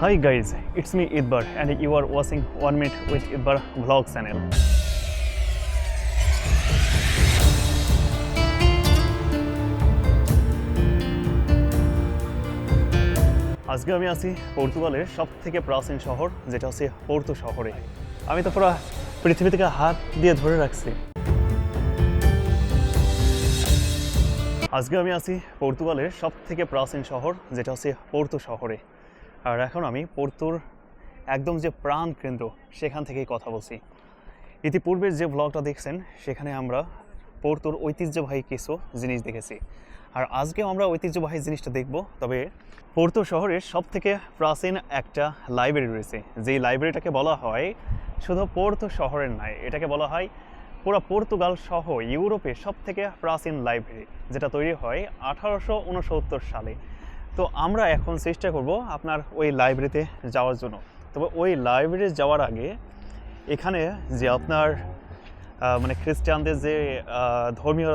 Hi guys, it's me Idbar and you are watching 1 Minute with Idbar vlog channel. আজকে আমি আছি পর্তুগালের সবথেকে প্রাচীন শহর যেটা হচ্ছে পোর্তো শহরে। আমি তো পুরো পৃথিবী থেকে হাত দিয়ে ধরে রাখছি। আজকে আমি আছি পর্তুগালের সবথেকে প্রাচীন শহর যেটা হচ্ছে পোর্তো শহরে। আর এখন আমি পোর্তোর একদম যে প্রাণ কেন্দ্র সেখান থেকেই কথা বলছি। ইতিপূর্বের যে ব্লগটা দেখছেন সেখানে আমরা পোর্তোর ঐতিহ্যবাহী কিছু জিনিস দেখেছি, আর আজকেও আমরা ঐতিহ্যবাহী জিনিসটা দেখব। তবে পোর্তো শহরের সবথেকে প্রাচীন একটা লাইব্রেরি রয়েছে, যেই লাইব্রেরিটাকে বলা হয় শুধু পোর্তো শহরের নয়, এটাকে বলা হয় পুরো পর্তুগাল সহ ইউরোপের সবথেকে প্রাচীন লাইব্রেরি, যেটা তৈরি হয় 1869 সালে। তো আমরা এখন চেষ্টা করব আপনার ওই লাইব্রেরিতে যাওয়ার জন্য। তবে ওই লাইব্রেরি যাওয়ার আগে এখানে যে আপনার মানে খ্রিস্টানদের যে ধর্মীয়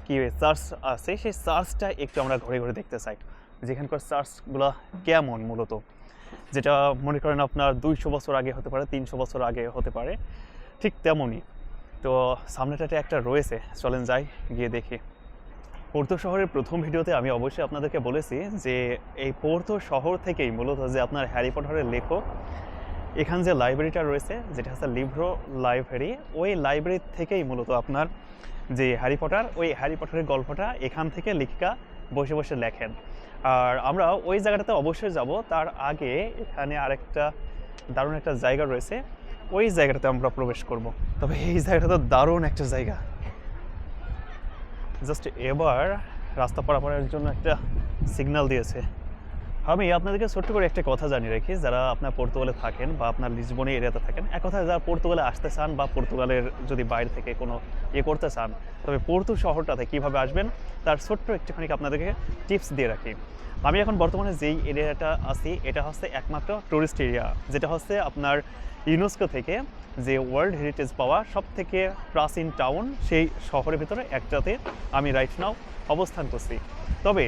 কি চার্চ আছে সেই চার্চটা একটু আমরা ঘুরে ঘুরে দেখতে চাই, যেখানকার চার্চগুলো কেমন মূলত, যেটা মনে করেন আপনার 200 বছর আগে হতে পারে, 300 বছর আগে হতে পারে, ঠিক তেমনই। তো সামনেটাতে একটা রয়েছে, চলেন যাই গিয়ে দেখি। পোর্তো শহরের প্রথম ভিডিওতে আমি অবশ্যই আপনাদেরকে বলেছি যে এই পোর্তো শহর থেকেই মূলত যে আপনার হ্যারি পটারের লেখক এখান যে লাইব্রেরিটা রয়েছে যেটা হচ্ছে লিব্রো লাইব্রেরি, ওই লাইব্রেরি থেকেই মূলত আপনার যে হ্যারি পটার, ওই হ্যারি পটারের গল্পটা এখান থেকে লেখিকা বসে বসে লেখেন। আর আমরা ওই জায়গাটাতে অবশ্যই যাব, তার আগে এখানে আরেকটা দারুণ একটা জায়গা রয়েছে, ওই জায়গাটাতে আমরা প্রবেশ করব। তবে এই জায়গাটা তো দারুণ একটা জায়গা। জাস্ট এবার রাস্তা পারাপারের জন্য একটা সিগন্যাল দিয়েছে। আমি আপনাদেরকে ছোট্ট করে একটা কথা জানিয়ে রাখি, যারা আপনার পর্তুগালে থাকেন বা আপনার লিসবন এরিয়াতে থাকেন, এক কথায় যারা পর্তুগালে আসতে চান বা পর্তুগালের যদি বাইরে থেকে কোনো করতে চান, তবে পোর্তো শহরটাতে কীভাবে আসবেন তার ছোট্ট একটুখানি আপনাদেরকে টিপস দিয়ে রাখি। আমি এখন বর্তমানে যেই এরিয়াটা আছি এটা হচ্ছে একমাত্র টুরিস্ট এরিয়া, যেটা হচ্ছে আপনার ইউনেস্কো থেকে যে ওয়ার্ল্ড হেরিটেজ পাওয়া সব থেকে প্রাচীন টাউন, সেই শহরের ভিতরে একটাতে আমি রাইট নাও অবস্থান করছি। তবে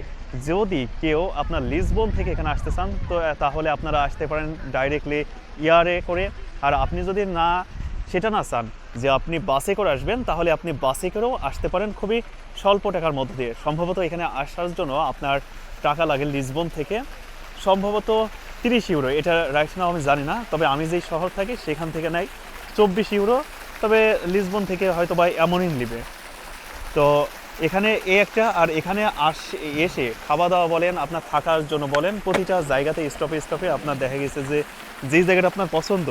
যদি কেউ আপনার লিসবন থেকে এখানে আসতে চান তো তাহলে আপনারা আসতে পারেন ডাইরেক্টলি ইয়ারে করে। আর আপনি যদি সেটা না চান যে আপনি বাসে করে আসবেন, তাহলে আপনি বাসে করেও আসতে পারেন খুবই স্বল্প টাকার মধ্য দিয়ে। সম্ভবত এখানে আসার জন্য আপনার টাকা লাগে লিসবন থেকে সম্ভবত 30 ইউরো, এটা রাইট নাও আমি জানি না। তবে আমি যেই শহর থাকি সেখান থেকে নেয় 24 ইউরো, তবে লিসবন থেকে হয়তো বা এমনই নেবে। তো এখানে একটা, আর এখানে এসে খাওয়া দাওয়া বলেন, আপনার থাকার জন্য বলেন, প্রতিটা জায়গাতে স্টপে স্টপে আপনার দেখা গেছে যে যেই জায়গাটা আপনার পছন্দ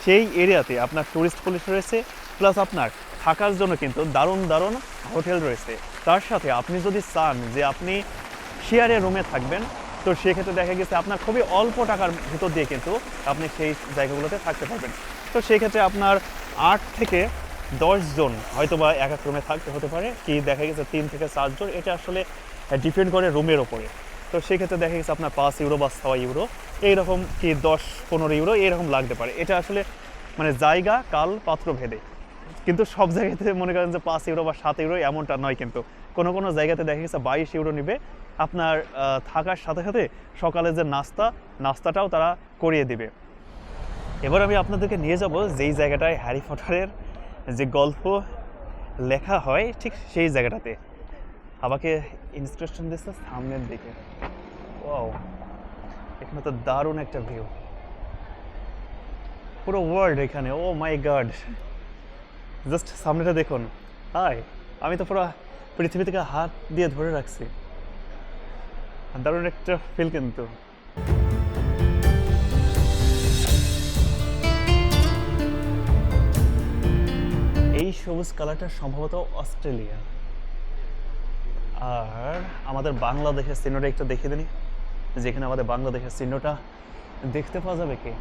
সেই এরিয়াতে আপনার টুরিস্ট পুলিশ রয়েছে, প্লাস আপনার থাকার জন্য কিন্তু দারুণ দারুণ হোটেল রয়েছে। তার সাথে আপনি যদি চান যে আপনি শেয়ারে রুমে থাকবেন, তো সেক্ষেত্রে দেখা গেছে আপনার খুবই অল্প টাকার ভিতর দিয়ে কিন্তু আপনি সেই জায়গাগুলোতে থাকতে পারবেন। তো সেক্ষেত্রে আপনার 8 থেকে 10 জন হয়তো বা এক এক রুমে থাকতে হতে পারে, কি দেখা গেছে 3 থেকে 4 জন, এটা আসলে ডিপেন্ড করে রুমের ওপরে। তো সেক্ষেত্রে দেখা গেছে আপনার 5 ইউরো বা 6 ইউরো এইরকম, কি 10-15 ইউরো এইরকম লাগতে পারে। এটা আসলে মানে জায়গা কাল পাত্র ভেদে, কিন্তু সব জায়গাতে মনে করেন যে 5 ইউরো বা 7 ইউরো এমনটা নয়, কিন্তু কোনো কোনো জায়গাতে দেখা গেছে 22 ইউরো নেবে আপনার থাকার সাথে সাথে সকালে যে নাস্তাটাও তারা করিয়ে দিবে। এবার আমি আপনাদেরকে নিয়ে যাব যেই জায়গাটায় হ্যারি পটারের যে গল্প লেখা হয় ঠিক সেই জায়গাটাতে। আমাকে ইনস্ট্রাকশন দিচ্ছে সামনের দিকে। ওয়াও, এখানে তো দারুণ একটা ভিউ, পুরো ওয়ার্ল্ড এখানে। ও মাই গড, জাস্ট সামনেটা দেখুন। হাই, আমি তো পুরো পৃথিবী থেকে হাত দিয়ে ধরে রাখছি। দারুণ একটা ফিল কিন্তু। এই সবুজ কালারটা সম্ভবত অস্ট্রেলিয়া। আর আমাদের বাংলাদেশের চিহ্নটা একটু দেখিয়ে দিন, যেখানে আমাদের বাংলাদেশের চিহ্নটা দেখতে পাওয়া যাবে কি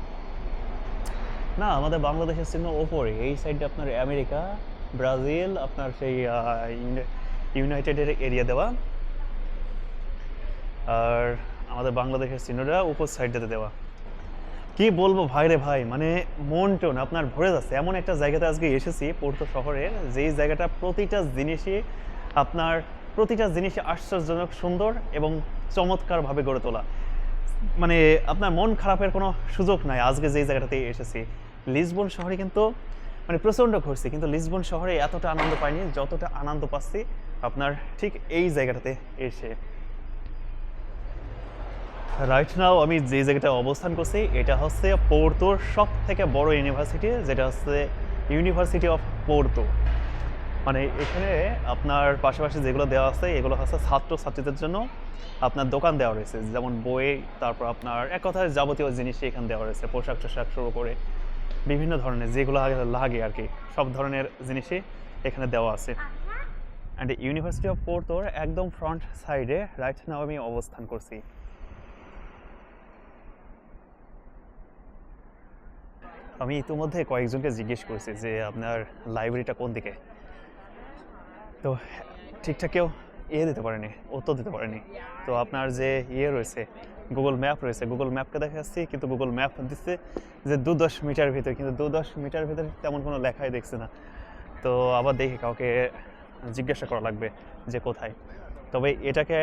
না। আমাদের বাংলাদেশের চিহ্ন ওপরে এই সাইডে আপনার আমেরিকা, ব্রাজিল, আপনার সেই ইউনাইটেডের এরিয়া দেওয়া, আর আমাদের বাংলাদেশের চিহ্নটা উপর সাইডটাতে দেওয়া। কি বলবো ভাই রে ভাই, মানে মন টন আপনার ভরে যাচ্ছে। এমন একটা জায়গাতে আজকে এসেছি পোর্তো শহরের, যেই জায়গাটা প্রতিটা জিনিসই আশ্চর্যজনক সুন্দর এবং চমৎকারভাবে গড়ে তোলা। মানে আপনার মন খারাপের কোনো সুযোগ নাই। আজকে যেই জায়গাটাতে এসেছি, লিসবন শহরে কিন্তু মানে প্রচণ্ড ঘুরছি, কিন্তু লিসবন শহরে এতটা আনন্দ পাইনি যতটা আনন্দ পাচ্ছি আপনার ঠিক এই জায়গাটাতে এসে। রাইট নাও আমি যে জায়গাটায় অবস্থান করছি এটা হচ্ছে পোর্তোর সব থেকে বড় ইউনিভার্সিটি, যেটা হচ্ছে ইউনিভার্সিটি অফ পোর্তো। মানে এখানে আপনার পাশাপাশি যেগুলো দেওয়া আছে এগুলো হচ্ছে ছাত্রছাত্রীদের জন্য আপনার দোকান দেওয়া রয়েছে, যেমন বই, তারপর আপনার এক কথায় যাবতীয় জিনিসই এখানে দেওয়া রয়েছে, পোশাক টোশাক শুরু করে বিভিন্ন ধরনের যেগুলো লাগে আর কি, সব ধরনের জিনিসই এখানে দেওয়া আছে। অ্যান্ড ইউনিভার্সিটি অফ পোর্তোর একদম ফ্রন্ট সাইডে রাইট নাও আমি অবস্থান করছি। আমি ইতিমধ্যে কয়েকজনকে জিজ্ঞেস করছি যে আপনার লাইব্রেরিটা কোন দিকে, তো ঠিকঠাক কেউ দিতে পারেনি, উত্তর দিতে পারেনি। তো আপনার যে রয়েছে গুগল ম্যাপ রয়েছে, গুগল ম্যাপকে দেখাচ্ছি, কিন্তু গুগল ম্যাপ দিচ্ছে যে 2-10 মিটার ভিতরে, কিন্তু 2-10 মিটার ভিতরে তেমন কোনো লেখাই দেখছে না। তো আবার দেখি কাউকে জিজ্ঞাসা করা লাগবে যে কোথায়। তবে এটাকে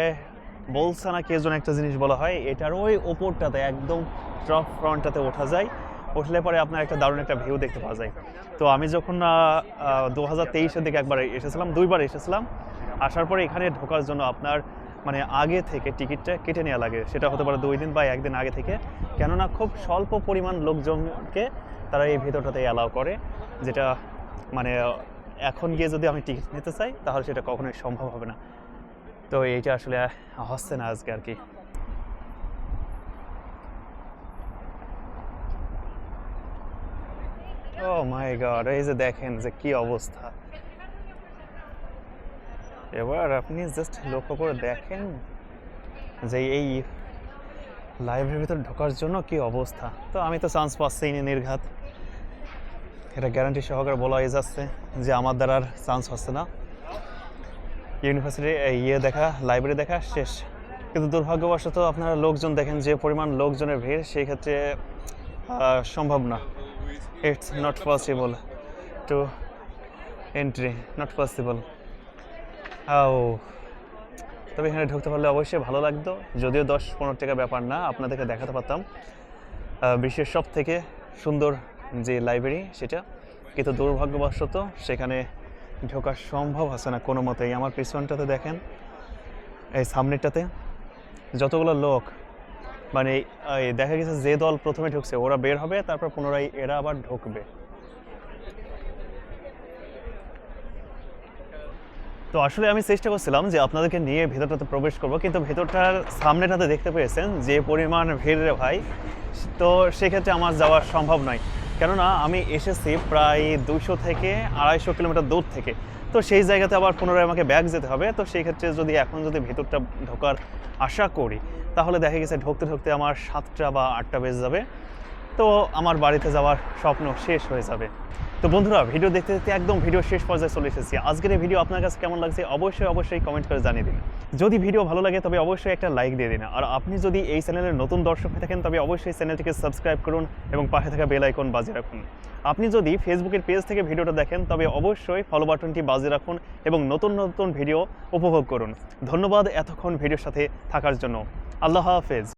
বলছে না কে যেন একটা জিনিস বলা হয়, এটার ওই ওপরটাতে একদম টপ ফ্রন্টটাতে ওঠা যায়, উঠলে পরে আপনার একটা দারুণ একটা ভিউ দেখতে পাওয়া যায়। তো আমি যখন 2023-এর দিকে একবার এসেছিলাম, 2বার এসেছিলাম, আসার পরে এখানে ঢোকার জন্য আপনার মানে আগে থেকে টিকিটটা কেটে নেওয়া লাগে, সেটা হতে পারে 2 দিন বা 1 দিন আগে থেকে, কেননা খুব স্বল্প পরিমাণ লোকজনকে তারা এই ভেতরটাতে অ্যালাউ করে, যেটা মানে এখন গিয়ে যদি আমি টিকিট নিতে চাই তাহলে সেটা কখনোই সম্ভব হবে না। তো এইটা আসলে হচ্ছে না আজকে আর কি। ও মাই গড, এই যে দেখেন যে কি অবস্থা। এবার আপনি জাস্ট লক্ষ্য করে দেখেন যে এই লাইব্রেরির ভিতর ঢোকার জন্য কি অবস্থা। তো আমি তো চান্স পাচ্ছি না, নির্ঘাত, এটা গ্যারান্টি সহকারে বলা হয়ে যাচ্ছে যে আমার দ্বারা আর চান্স হচ্ছে না। ইউনিভার্সিটি দেখা, লাইব্রেরি দেখা শেষ। কিন্তু দুর্ভাগ্যবশত আপনারা লোকজন দেখেন যে পরিমাণ লোকজনের ভিড়, সেই ক্ষেত্রে সম্ভব না, it's not possible to entry, not possible. তবে এখানে ঢুকতে পারলে অবশ্যই ভালো লাগতো, যদিও 10-15 টাকা ব্যাপার না, আপনাদেরকে দেখাতে পারতাম বিশ্বের সব থেকে সুন্দর যে লাইব্রেরি সেটা, কিন্তু দুর্ভাগ্যবশত সেখানে ঢোকা সম্ভব হচ্ছে না কোনো মতেই। আমার পিছনটাতে দেখেন, এই সামনেরটাতে যতগুলো লোক, মানে দেখা গেছে যে দল প্রথমে ঢুকছে ওরা বের হবে, তারপর পুনরায় এরা আবার ঢুকবে। তো আসলে আমি চেষ্টা করছিলাম যে আপনাদেরকে নিয়ে ভেতরটাতে প্রবেশ করব, কিন্তু ভেতরটার সামনেটাতে দেখতে পেয়েছেন যে পরিমাণ ভিড় রে ভাই, তো সেক্ষেত্রে আমার যাওয়া সম্ভব নয়, কেননা আমি এসেছি প্রায় 200 থেকে 250 কিলোমিটার দূর থেকে। তো সেই জায়গাতে আবার পুনরায় আমাকে ব্যাক যেতে হবে। তো সেই ক্ষেত্রে যদি এখন যদি ভেতরটা ঢোকার আশা করি, তাহলে দেখা গেছে ঢুকতে ঢুকতে আমার 7টা বা 8টা বেজে যাবে, তো আমার বাড়িতে যাওয়ার স্বপ্ন শেষ হয়ে যাবে। তো বন্ধুরা, ভিডিও দেখতে দেখতে একদম ভিডিও শেষ পর্যায়ে চলে এসেছি। আজকের এই ভিডিও আপনার কাছে কেমন লাগছে অবশ্যই কমেন্ট করে জানিয়ে দিন। যদি ভিডিও ভালো লাগে তবে অবশ্যই একটা লাইক দিয়ে দিন। আর আপনি যদি এই চ্যানেলের নতুন দর্শক হয়ে থাকেন তবে অবশ্যই চ্যানেলটিকে সাবস্ক্রাইব করুন এবং পাশে থাকা বেল আইকন বাজিয়ে রাখুন। আপনি যদি ফেসবুকের পেজ থেকে ভিডিওটা দেখেন তবে অবশ্যই ফলো বাটনটি বাজিয়ে রাখুন এবং নতুন ভিডিও উপভোগ করুন। ধন্যবাদ এতক্ষণ ভিডিওর সাথে থাকার জন্য। আল্লাহ হাফেজ।